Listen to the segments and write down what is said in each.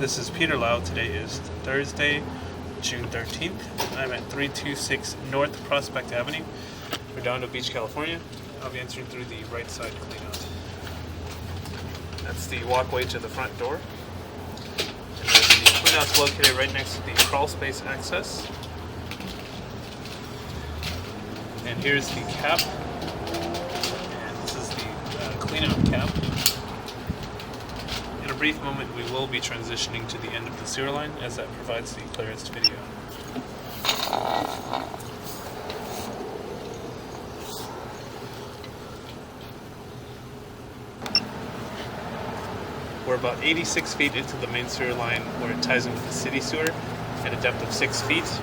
This is Peter Lau. Today is Thursday, June 13th. I'm at 326 North Prospect Avenue, Redondo Beach, California. I'll be entering through the right side cleanout. That's the walkway to the front door. And the cleanout's located right next to the crawl space access. And here's the cap. And this is the cleanout cap. In a brief moment, we will be transitioning to the end of the sewer line, as that provides the clearest video. We're about 86 feet into the main sewer line where it ties into the city sewer at a depth of 6 feet.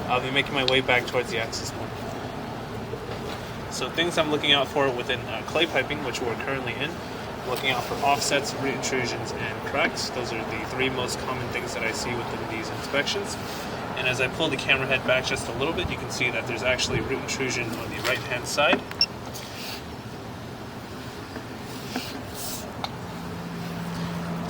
I'll be making my way back towards the access point. So things I'm looking out for within clay piping, which we're currently in, I'm looking out for offsets, root intrusions, and cracks. Those are the three most common things that I see within these inspections. And as I pull the camera head back just a little bit, you can see that there's actually root intrusion on the right-hand side.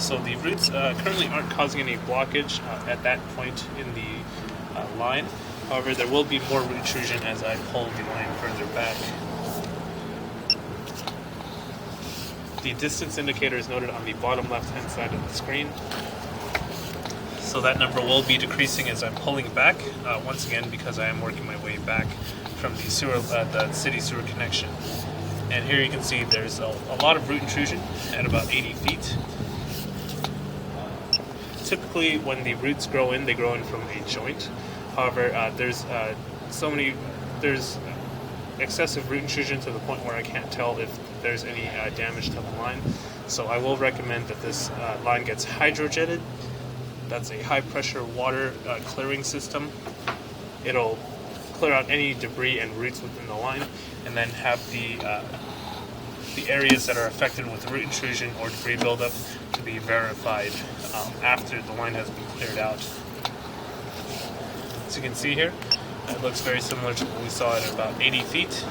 So the roots currently aren't causing any blockage at that point in the line. However, there will be more root intrusion as I pull the line further back. The distance indicator is noted on the bottom left-hand side of the screen. So that number will be decreasing as I'm pulling back, once again because I am working my way back from the city sewer connection. And here you can see there's a lot of root intrusion at about 80 feet. Typically, when the roots grow in, they grow in from a joint. However, there's excessive root intrusion to the point where I can't tell if there's any damage to the line. So I will recommend that this line gets hydrojetted. That's a high-pressure water clearing system. It'll clear out any debris and roots within the line, and then have the areas that are affected with root intrusion or debris buildup to be verified after the line has been cleared out. As you can see here, it looks very similar to what we saw at about 80 feet.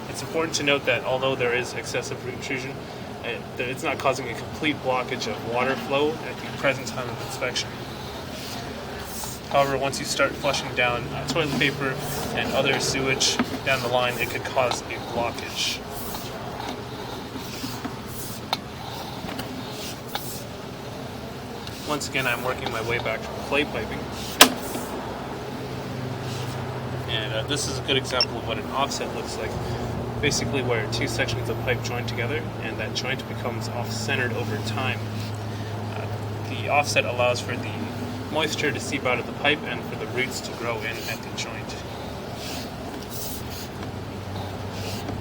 It's important to note that although there is excessive root intrusion, it's not causing a complete blockage of water flow at the present time of inspection. However, once you start flushing down toilet paper and other sewage down the line, it could cause a blockage. Once again, I'm working my way back from clay piping. And this is a good example of what an offset looks like. Basically where two sections of pipe join together and that joint becomes off-centered over time. The offset allows for the moisture to seep out of the pipe and for the roots to grow in at the joint.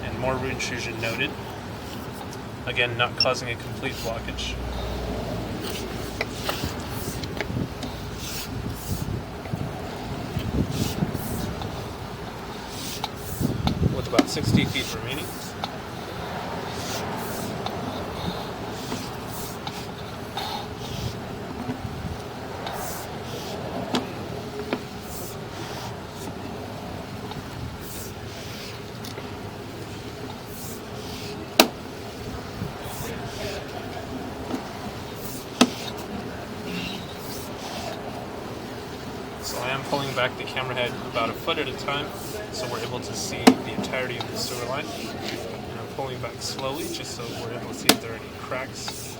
And more root intrusion noted. Again, not causing a complete blockage. With about 60 feet remaining. So I am pulling back the camera head about a foot at a time, so we're able to see the entirety of the sewer line. And I'm pulling back slowly, just so we're able to see if there are any cracks.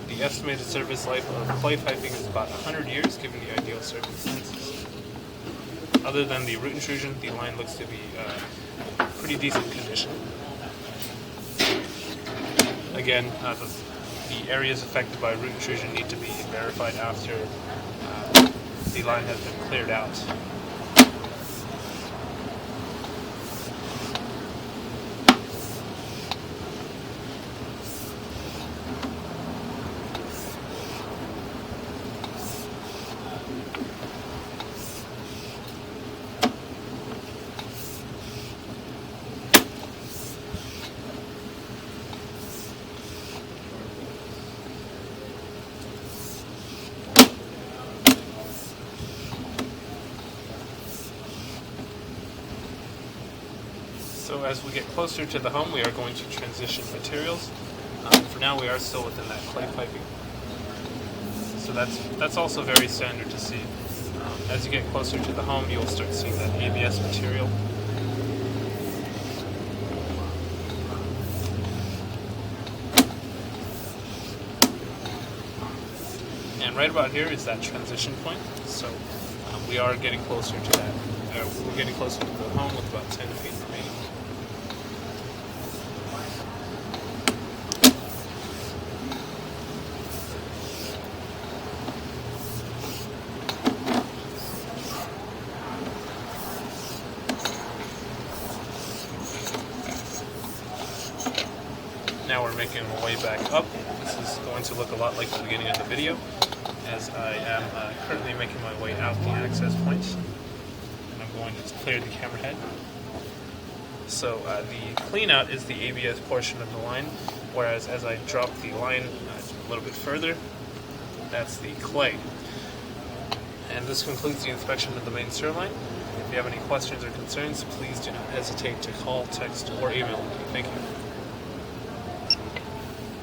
The estimated service life of clay piping is about 100 years, given the ideal circumstances. Other than the root intrusion, the line looks to be pretty decent condition. Again, the areas affected by root intrusion need to be verified after the line has been cleared out. So as we get closer to the home, we are going to transition materials. For now we are still within that clay piping. So that's also very standard to see. As you get closer to the home, you'll start seeing that ABS material. And right about here is that transition point. So we are getting closer to that. We're getting closer to the home with about 10 feet remaining. Now we're making our way back up. This is going to look a lot like the beginning of the video, as I am currently making my way out the access points. And I'm going to clear the camera head. So the clean out is the ABS portion of the line, whereas as I drop the line a little bit further, that's the clay. And this concludes the inspection of the main sewer line. If you have any questions or concerns, please do not hesitate to call, text, or email me. Thank you.